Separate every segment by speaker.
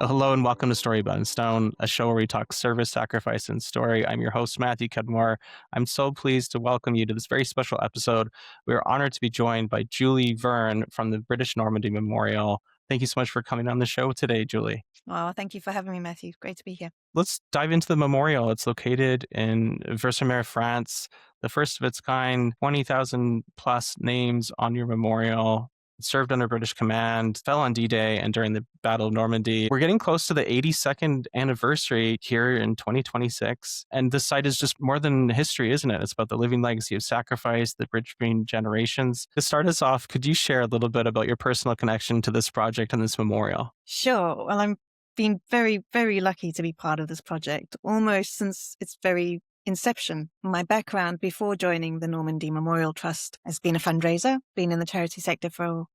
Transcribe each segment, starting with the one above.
Speaker 1: Hello and welcome to Story Button Stone, a show where we talk service, sacrifice, and story. I'm your host, Matthew Cudmore. I'm so pleased to welcome you to this very special episode. We are honored to be joined by Julie Verne from the British Normandy Memorial. Thank you so much for coming on the show today, Julie.
Speaker 2: Well, thank you for having me, Matthew. Great to be here.
Speaker 1: Let's dive into the memorial. It's located in Versailles, France, the first of its kind, 20,000 plus names on your memorial. Served under British command, fell on D-Day and during the Battle of Normandy. We're getting close to the 82nd anniversary here in 2026. And this site is just more than history, isn't it? It's about the living legacy of sacrifice, the bridge between generations. To start us off, could you share a little bit about your personal connection to this project and this memorial?
Speaker 2: Sure. Well, I'm been very, very lucky to be part of this project almost since its very inception. My background before joining the Normandy Memorial Trust has been a fundraiser, been in the charity sector for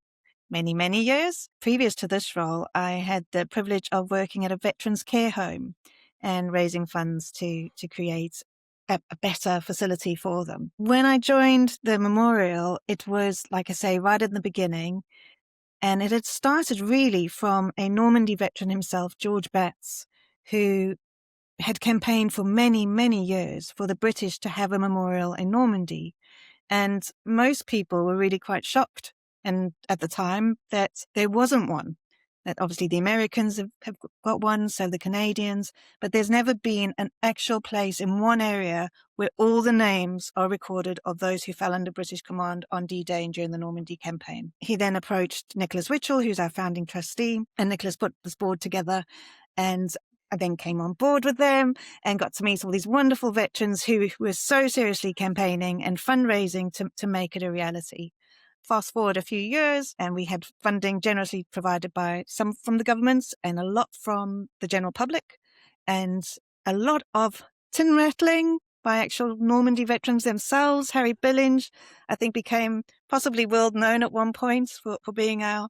Speaker 2: many, many years. Previous to this role, I had the privilege of working at a veterans care home and raising funds to create a better facility for them. When I joined the memorial, it was, like I say, right in the beginning. And it had started really from a Normandy veteran himself, George Batts, who had campaigned for many, many years for the British to have a memorial in Normandy. And most people were really quite shocked. And at the time that there wasn't one. That obviously the Americans have got one, so the Canadians, but there's never been an actual place in one area where all the names are recorded of those who fell under British command on D-Day and during the Normandy campaign. He then approached Nicholas Witchell, who's our founding trustee, and Nicholas put this board together, and I then came on board with them and got to meet all these wonderful veterans who were so seriously campaigning and fundraising to make it a reality. Fast forward a few years, and we had funding generously provided by some from the governments and a lot from the general public, and a lot of tin rattling by actual Normandy veterans themselves. Harry Billinge, I think, became possibly world known at one point for being our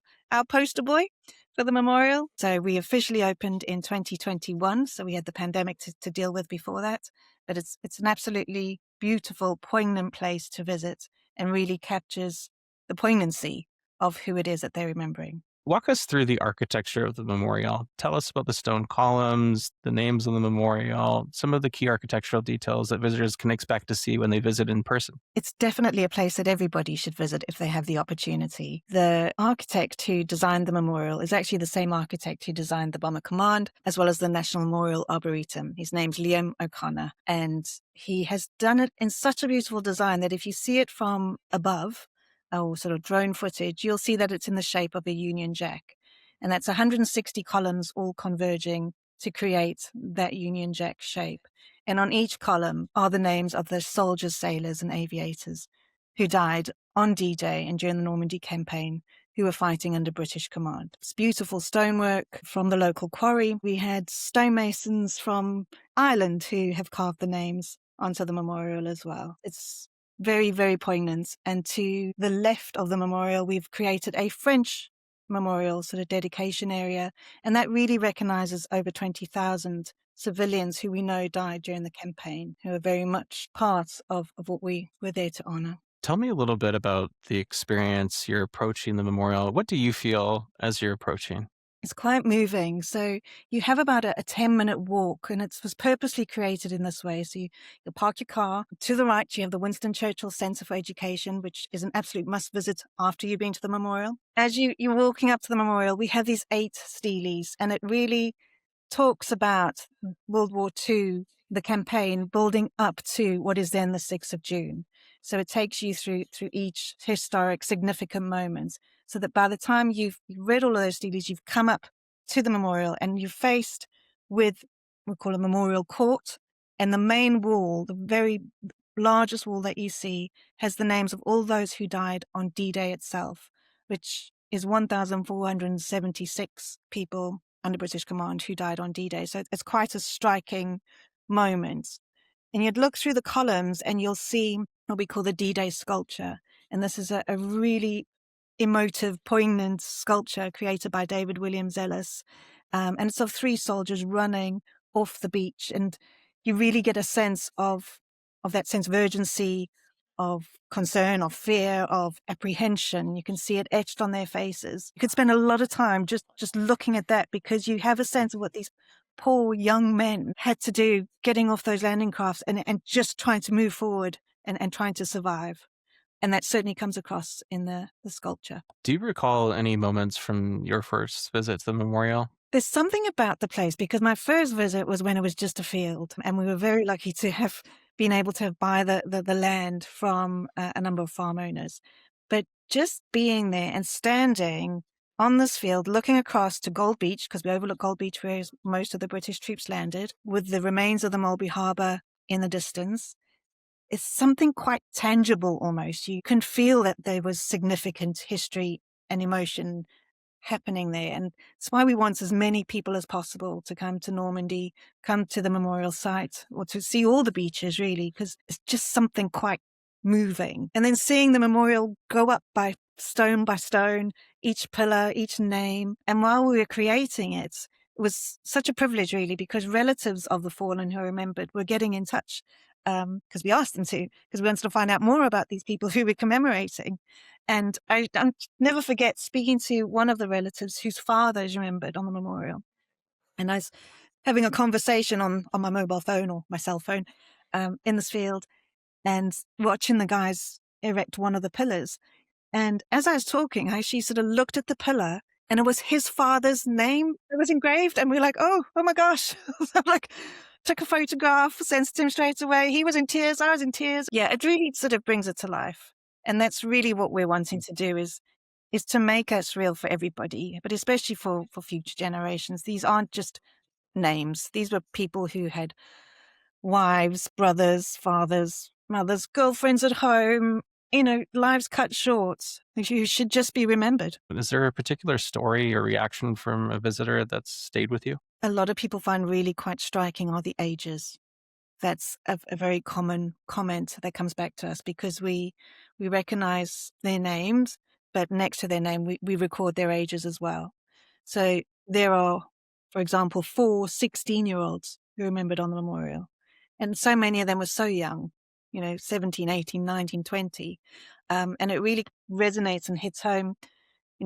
Speaker 2: poster boy for the memorial. So we officially opened in 2021. So we had the pandemic to deal with before that. But it's an absolutely beautiful, poignant place to visit and really captures the poignancy of who it is that they're remembering.
Speaker 1: Walk us through the architecture of the memorial. Tell us about the stone columns, the names on the memorial, some of the key architectural details that visitors can expect to see when they visit in person.
Speaker 2: It's definitely a place that everybody should visit if they have the opportunity. The architect who designed the memorial is actually the same architect who designed the Bomber Command, as well as the National Memorial Arboretum. His name's Liam O'Connor, and he has done it in such a beautiful design that if you see it from above, or sort of drone footage, you'll see that it's in the shape of a Union Jack. And that's 160 columns all converging to create that Union Jack shape. And on each column are the names of the soldiers, sailors, and aviators who died on D-Day and during the Normandy campaign, who were fighting under British command. It's beautiful stonework from the local quarry. We had stonemasons from Ireland who have carved the names onto the memorial as well. It's very, very poignant. And to the left of the memorial, we've created a French memorial sort of dedication area. And that really recognizes over 20,000 civilians who we know died during the campaign, who are very much part of what we were there to honor.
Speaker 1: Tell me a little bit about the experience you're approaching the memorial. What do you feel as you're approaching?
Speaker 2: It's quite moving. So you have about a 10-minute walk, and it was purposely created in this way. So you park your car. To the right, you have the Winston Churchill Centre for Education, which is an absolute must visit after you've been to the memorial. As you're walking up to the memorial, we have these 8 steles, and it really talks about World War II, the campaign building up to what is then the 6th of June. So it takes you through each historic significant moment, so that by the time you've read all of those steles, you've come up to the memorial and you're faced with what we call a memorial court. And the main wall, the very largest wall that you see, has the names of all those who died on D-Day itself, which is 1,476 people under British command who died on D-Day. So it's quite a striking moment. And you'd look through the columns and you'll see what we call the D-Day sculpture. And this is a really emotive, poignant sculpture created by David Williams Ellis. And it's of 3 soldiers running off the beach. And you really get a sense of that sense of urgency, of concern, of fear, of apprehension. You can see it etched on their faces. You could spend a lot of time just looking at that, because you have a sense of what these poor young men had to do getting off those landing crafts and just trying to move forward and trying to survive. And that certainly comes across in the sculpture.
Speaker 1: Do you recall any moments from your first visit to the memorial?
Speaker 2: There's something about the place, because my first visit was when it was just a field, and we were very lucky to have been able to buy the land from a number of farm owners. But just being there and standing on this field, looking across to Gold Beach, because we overlook Gold Beach where most of the British troops landed, with the remains of the Mulberry Harbour in the distance, it's something quite tangible almost. You can feel that there was significant history and emotion happening there. And it's why we want as many people as possible to come to Normandy, come to the memorial site, or to see all the beaches, really, because it's just something quite moving. And then seeing the memorial go up by stone, each pillar, each name. And while we were creating it, it was such a privilege, really, because relatives of the fallen who remembered were getting in touch, because we asked them to, because we wanted to find out more about these people who we're commemorating. And I'll never forget speaking to one of the relatives whose father is remembered on the memorial. And I was having a conversation on my mobile phone or my cell phone in this field, and watching the guys erect one of the pillars. And as I was talking, I actually sort of looked at the pillar, and it was his father's name that was engraved. And we were like, oh my gosh. I'm like, took a photograph, sent it to him straight away. He was in tears. I was in tears. Yeah, it really sort of brings it to life. And that's really what we're wanting to do, is to make us real for everybody, but especially for future generations. These aren't just names. These were people who had wives, brothers, fathers, mothers, girlfriends at home, lives cut short, who should just be remembered.
Speaker 1: Is there a particular story or reaction from a visitor that's stayed with you?
Speaker 2: A lot of people find really quite striking are the ages. That's a very common comment that comes back to us, because we recognize their names, but next to their name, we record their ages as well. So there are, for example, 4 16-year-olds who are remembered on the memorial. And so many of them were so young, 17, 18, 19, 20. And it really resonates and hits home,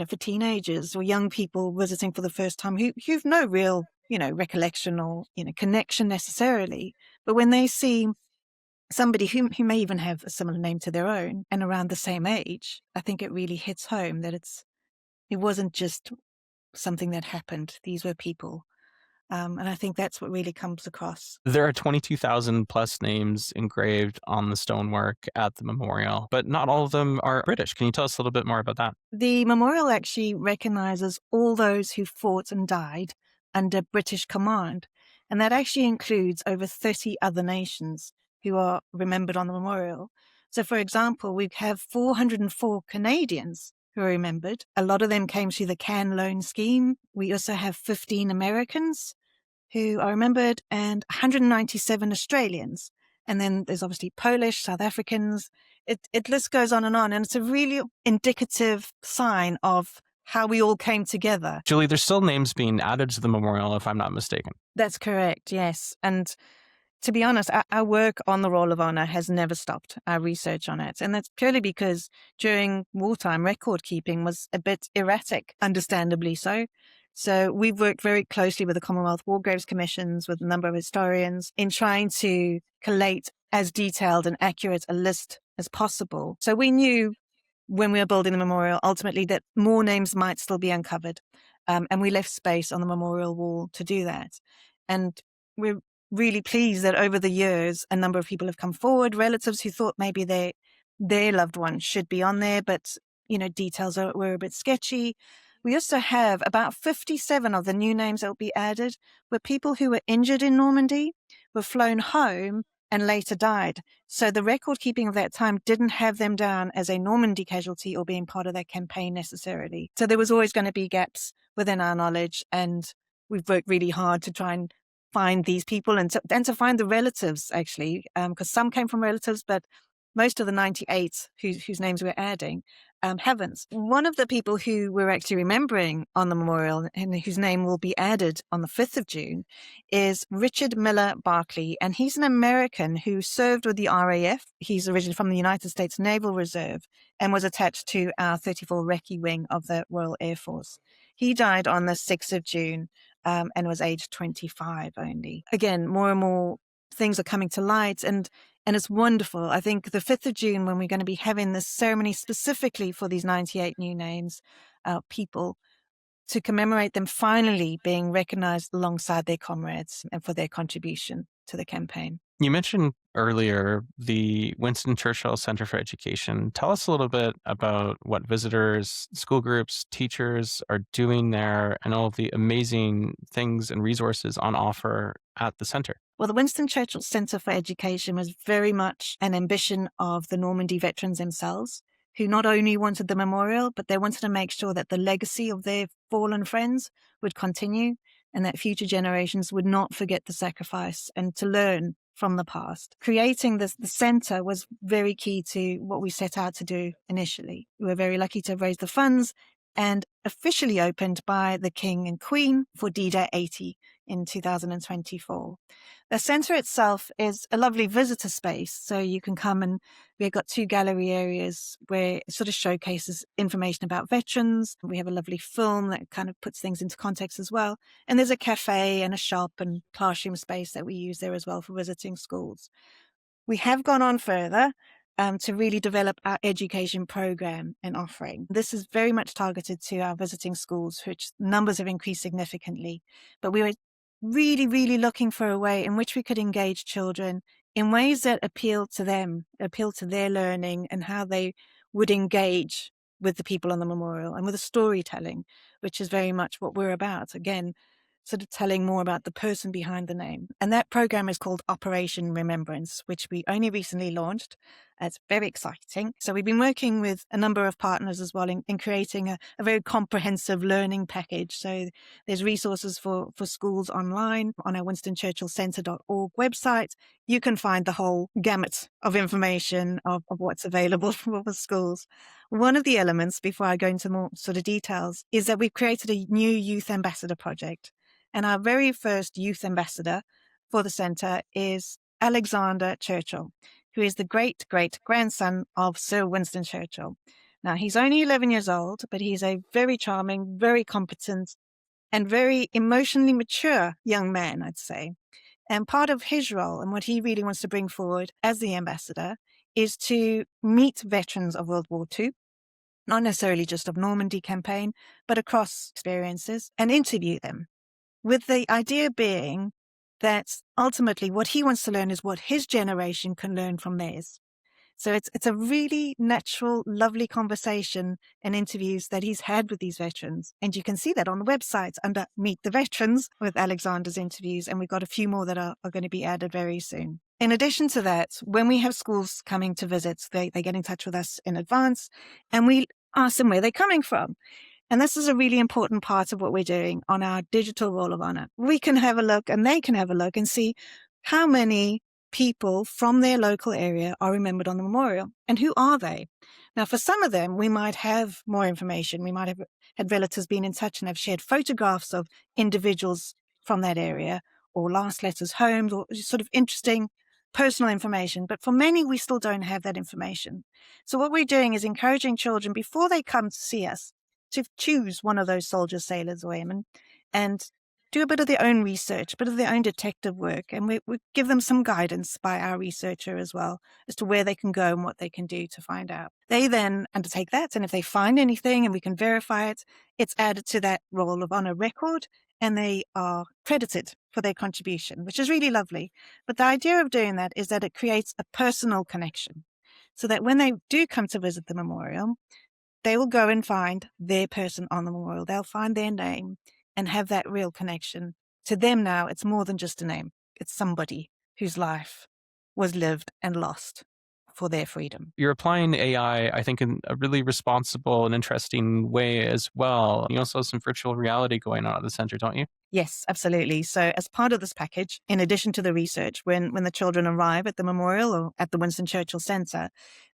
Speaker 2: for teenagers or young people visiting for the first time who've no real, recollection or, connection necessarily. But when they see somebody who may even have a similar name to their own and around the same age, I think it really hits home that it wasn't just something that happened. These were people. And I think that's what really comes across.
Speaker 1: There are 22,000 plus names engraved on the stonework at the memorial, but not all of them are British. Can you tell us a little bit more about that?
Speaker 2: The memorial actually recognizes all those who fought and died under British command. And that actually includes over 30 other nations who are remembered on the memorial. So, for example, we have 404 Canadians who are remembered. A lot of them came through the Can Loan Scheme. We also have 15 Americans who are remembered and 197 Australians. And then there's obviously Polish, South Africans. It list goes on. And it's a really indicative sign of how we all came together.
Speaker 1: Julie, there's still names being added to the memorial, if I'm not mistaken.
Speaker 2: That's correct, yes. And to be honest, our work on the Roll of Honor has never stopped, our research on it. And that's purely because during wartime, record keeping was a bit erratic, understandably so. So we've worked very closely with the Commonwealth War Graves Commissions, with a number of historians, in trying to collate as detailed and accurate a list as possible. So we knew when we were building the memorial, ultimately, that more names might still be uncovered. And we left space on the memorial wall to do that. And we're really pleased that over the years, a number of people have come forward, relatives who thought maybe their loved one should be on there, but, details were a bit sketchy. We also have about 57 of the new names that will be added were people who were injured in Normandy, were flown home, and later died. So the record keeping of that time didn't have them down as a Normandy casualty or being part of that campaign necessarily. So there was always going to be gaps within our knowledge, and we've worked really hard to try and find these people and to find the relatives, actually, because some came from relatives, but most of the 98 whose names we're adding haven't. One of the people who we're actually remembering on the memorial and whose name will be added on the 5th of June is Richard Miller Barclay. And he's an American who served with the RAF. He's originally from the United States Naval Reserve and was attached to our 34 Recce wing of the Royal Air Force. He died on the 6th of June and was aged 25 only. Again, more and more things are coming to light, and it's wonderful. I think the 5th of June, when we're going to be having this ceremony specifically for these 98 new names, people, to commemorate them finally being recognized alongside their comrades and for their contribution to the campaign.
Speaker 1: You mentioned earlier the Winston Churchill Center for Education. Tell us a little bit about what visitors, school groups, teachers are doing there and all of the amazing things and resources on offer at the center.
Speaker 2: Well, the Winston Churchill Center for Education was very much an ambition of the Normandy veterans themselves, who not only wanted the memorial, but they wanted to make sure that the legacy of their fallen friends would continue and that future generations would not forget the sacrifice and to learn from the past. Creating the center was very key to what we set out to do initially. We were very lucky to have raised the funds and officially opened by the King and Queen for D-Day 80 in 2024. The center itself is a lovely visitor space, so you can come, and we've got 2 gallery areas where it sort of showcases information about veterans. We have a lovely film that kind of puts things into context as well. And there's a cafe and a shop and classroom space that we use there as well for visiting schools. We have gone on further to really develop our education program and offering. This is very much targeted to our visiting schools, which numbers have increased significantly. But we were really, really looking for a way in which we could engage children in ways that appeal to them, appeal to their learning and how they would engage with the people on the memorial and with the storytelling, which is very much what we're about. Again, sort of telling more about the person behind the name. And that program is called Operation Remembrance, which we only recently launched. It's very exciting. So we've been working with a number of partners as well in creating a very comprehensive learning package. So there's resources for schools online on our winstonchurchillcenter.org website. You can find the whole gamut of information of what's available for schools. One of the elements, before I go into more sort of details, is that we've created a new youth ambassador project. And our very first youth ambassador for the center is Alexander Churchill, who is the great-great-grandson of Sir Winston Churchill. Now, he's only 11 years old, but he's a very charming, very competent, and very emotionally mature young man, I'd say. And part of his role and what he really wants to bring forward as the ambassador is to meet veterans of World War II, not necessarily just of Normandy campaign, but across experiences, and interview them, with the idea being that ultimately what he wants to learn is what his generation can learn from theirs. So it's a really natural, lovely conversation and interviews that he's had with these veterans. And you can see that on the website under Meet the Veterans with Alexander's interviews. And we've got a few more that are going to be added very soon. In addition to that, when we have schools coming to visit, they get in touch with us in advance and we ask them where they're coming from. And this is a really important part of what we're doing on our digital Roll of Honor. We can have a look and they can have a look and see how many people from their local area are remembered on the memorial and who are they. Now, for some of them, we might have more information. We might have had relatives been in touch and have shared photographs of individuals from that area or last letters, homes, or sort of interesting personal information. But for many, we still don't have that information. So what we're doing is encouraging children before they come to see us to choose one of those soldiers, sailors, or airmen and do a bit of their own research, a bit of their own detective work. And we give them some guidance by our researcher as well as to where they can go and what they can do to find out. They then undertake that. And if they find anything and we can verify it, it's added to that Roll of Honor record and they are credited for their contribution, which is really lovely. But the idea of doing that is that it creates a personal connection so that when they do come to visit the memorial, they will go and find their person on the memorial. They'll find their name and have that real connection. To them now, it's more than just a name. It's somebody whose life was lived and lost for their freedom.
Speaker 1: You're applying AI, I think, in a really responsible and interesting way as well. You also have some virtual reality going on at the center, don't you?
Speaker 2: Yes, absolutely. So as part of this package, in addition to the research, when the children arrive at the memorial or at the Winston Churchill Centre,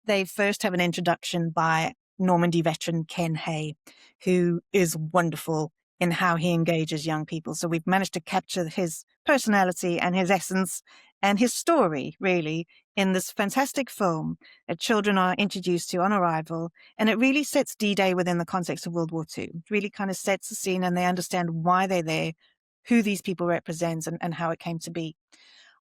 Speaker 2: they first have an introduction by Normandy veteran Ken Hay, who is wonderful in how he engages young people. So we've managed to capture his personality and his essence and his story, really, in this fantastic film that children are introduced to on arrival. And it really sets D-Day within the context of World War II. It really kind of sets the scene and they understand why they're there, who these people represent, and how it came to be.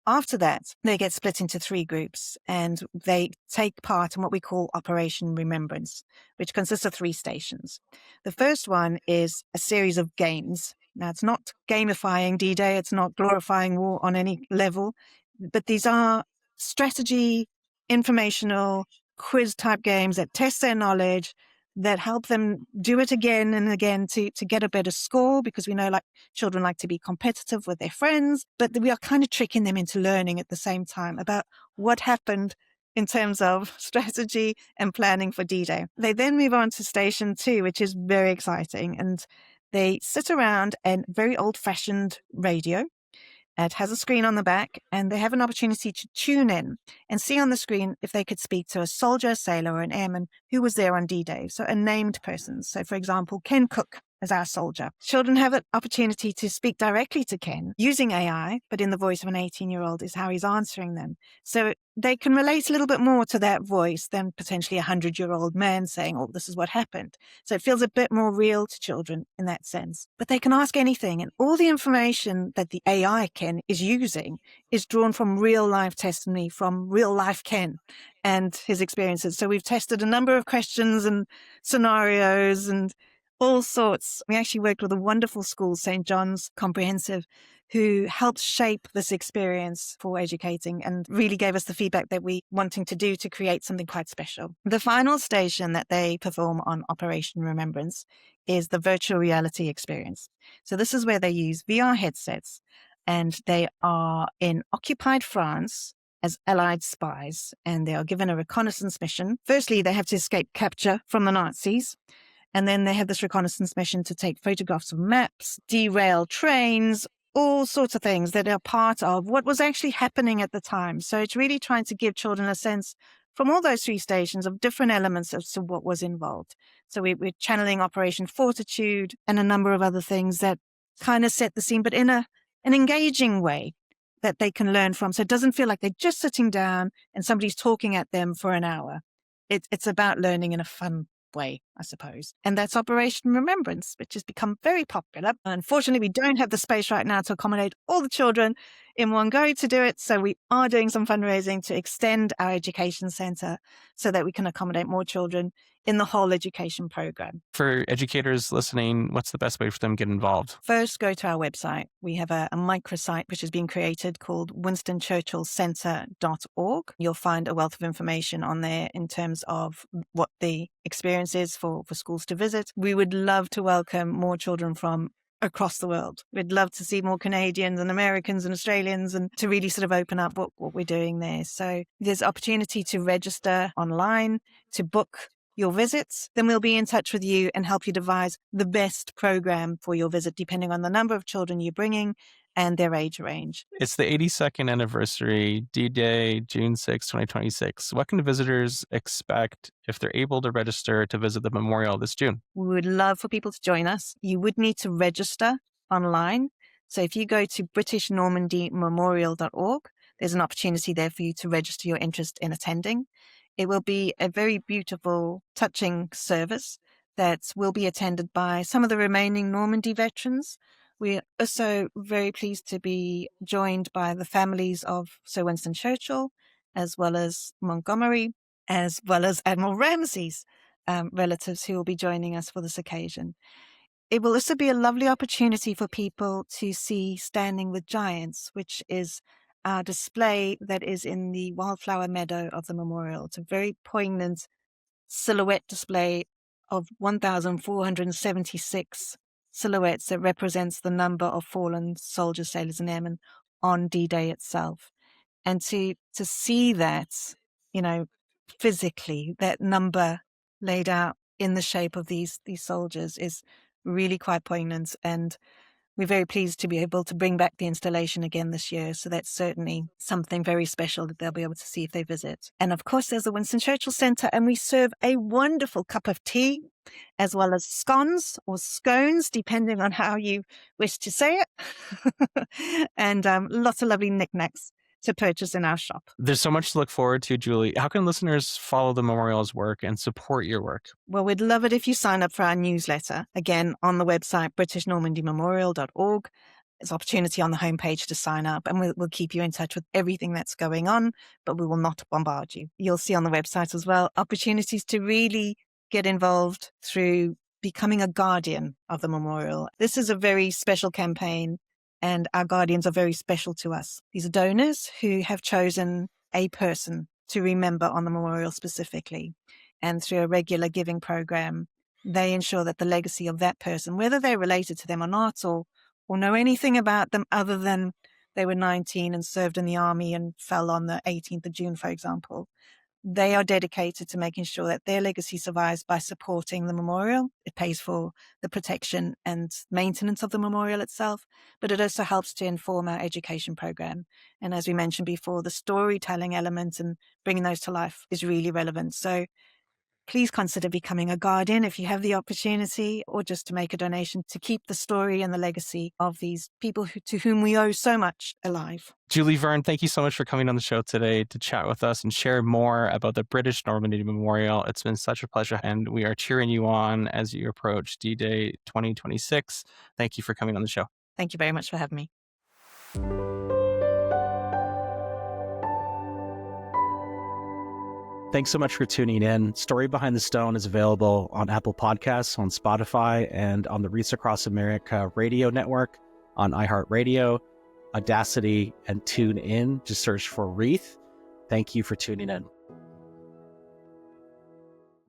Speaker 2: After that, they get split into 3 groups and they take part in what we call Operation Remembrance, which consists of 3 stations. The first one is a series of games. Now, it's not gamifying D-Day, it's not glorifying war on any level, but these are strategy, informational, quiz type games that test their knowledge, that help them do it again and again to get a better score, because we know like children like to be competitive with their friends, but we are kind of tricking them into learning at the same time about what happened in terms of strategy and planning for D-Day. They then move on to station 2, which is very exciting. And they sit around a very old-fashioned radio. It has a screen on the back, and they have an opportunity to tune in and see on the screen if they could speak to a soldier, a sailor, or an airman who was there on D-Day. So a named person. So, for example, Ken Cook as our soldier. Children have an opportunity to speak directly to Ken using AI, but in the voice of an 18-year-old is how he's answering them. So they can relate a little bit more to that voice than potentially a 100-year-old man saying, oh, this is what happened. So it feels a bit more real to children in that sense. But they can ask anything, and all the information that the AI Ken is using is drawn from real life testimony from real life Ken and his experiences. So we've tested a number of questions and scenarios and all sorts. We actually worked with a wonderful school, St. John's Comprehensive, who helped shape this experience for educating and really gave us the feedback that we wanting to do to create something quite special. The final station that they perform on Operation Remembrance is the virtual reality experience. So this is where they use VR headsets and they are in occupied France as Allied spies, and they are given a reconnaissance mission. Firstly, they have to escape capture from the Nazis. And then they have this reconnaissance mission to take photographs of maps, derail trains, all sorts of things that are part of what was actually happening at the time. So it's really trying to give children a sense from all those 3 stations of different elements as to what was involved. So we're channeling Operation Fortitude and a number of other things that kind of set the scene, but in an engaging way that they can learn from. So it doesn't feel like they're just sitting down and somebody's talking at them for an hour. It's about learning in a fun way, I suppose. And that's Operation Remembrance, which has become very popular. Unfortunately, we don't have the space right now to accommodate all the children in one go to do it. So we are doing some fundraising to extend our education centre so that we can accommodate more children in the whole education program.
Speaker 1: For educators listening, what's the best way for them to get involved?
Speaker 2: First, go to our website. We have a microsite which has been created called winstonchurchillcentre.org. You'll find a wealth of information on there in terms of what the experience is for schools to visit. We would love to welcome more children from across the world. We'd love to see more Canadians and Americans and Australians, and to really sort of open up what we're doing there. So there's opportunity to register online, to book your visits. Then we'll be in touch with you and help you devise the best program for your visit, depending on the number of children you're bringing and their age range.
Speaker 1: It's the 82nd anniversary, D-Day, June 6, 2026. What can visitors expect if they're able to register to visit the memorial this June?
Speaker 2: We would love for people to join us. You would need to register online. So if you go to BritishNormandyMemorial.org, there's an opportunity there for you to register your interest in attending. It will be a very beautiful, touching service that will be attended by some of the remaining Normandy veterans. We're also very pleased to be joined by the families of Sir Winston Churchill, as well as Montgomery, as well as Admiral Ramsay's relatives who will be joining us for this occasion. It will also be a lovely opportunity for people to see Standing with Giants, which is our display that is in the wildflower meadow of the memorial. It's a very poignant silhouette display of 1,476 silhouettes that represents the number of fallen soldiers, sailors, and airmen on D-Day itself. And to see that, physically, that number laid out in the shape of these soldiers is really quite poignant. And we're very pleased to be able to bring back the installation again this year. So that's certainly something very special that they'll be able to see if they visit. And of course, there's the Winston Churchill Centre, and we serve a wonderful cup of tea, as well as scones or scones, depending on how you wish to say it. And lots of lovely knickknacks to purchase in our shop.
Speaker 1: There's so much to look forward to, Julie. How can listeners follow the memorial's work and support your work?
Speaker 2: Well, we'd love it if you sign up for our newsletter. Again, on the website, BritishNormandyMemorial.org. There's opportunity on the homepage to sign up, and we'll keep you in touch with everything that's going on, but we will not bombard you. You'll see on the website as well opportunities to really get involved through becoming a guardian of the memorial. This is a very special campaign, and our guardians are very special to us. These are donors who have chosen a person to remember on the memorial specifically. And through a regular giving program, they ensure that the legacy of that person, whether they're related to them or not, or know anything about them other than they were 19 and served in the army and fell on the 18th of June, for example, they are dedicated to making sure that their legacy survives by supporting the memorial. It pays for the protection and maintenance of the memorial itself, but it also helps to inform our education program. And as we mentioned before, the storytelling element and bringing those to life is really relevant. So please consider becoming a guardian if you have the opportunity, or just to make a donation to keep the story and the legacy of these people to whom we owe so much alive.
Speaker 1: Julie Verne, thank you so much for coming on the show today to chat with us and share more about the British Normandy Memorial. It's been such a pleasure, and we are cheering you on as you approach D-Day 2026. Thank you for coming on the show.
Speaker 2: Thank you very much for having me.
Speaker 3: Thanks so much for tuning in. Story Behind the Stone is available on Apple Podcasts, on Spotify, and on the Reach Across America radio network, on iHeartRadio, Audacity, and TuneIn. Just search for Wreath. Thank you for tuning in.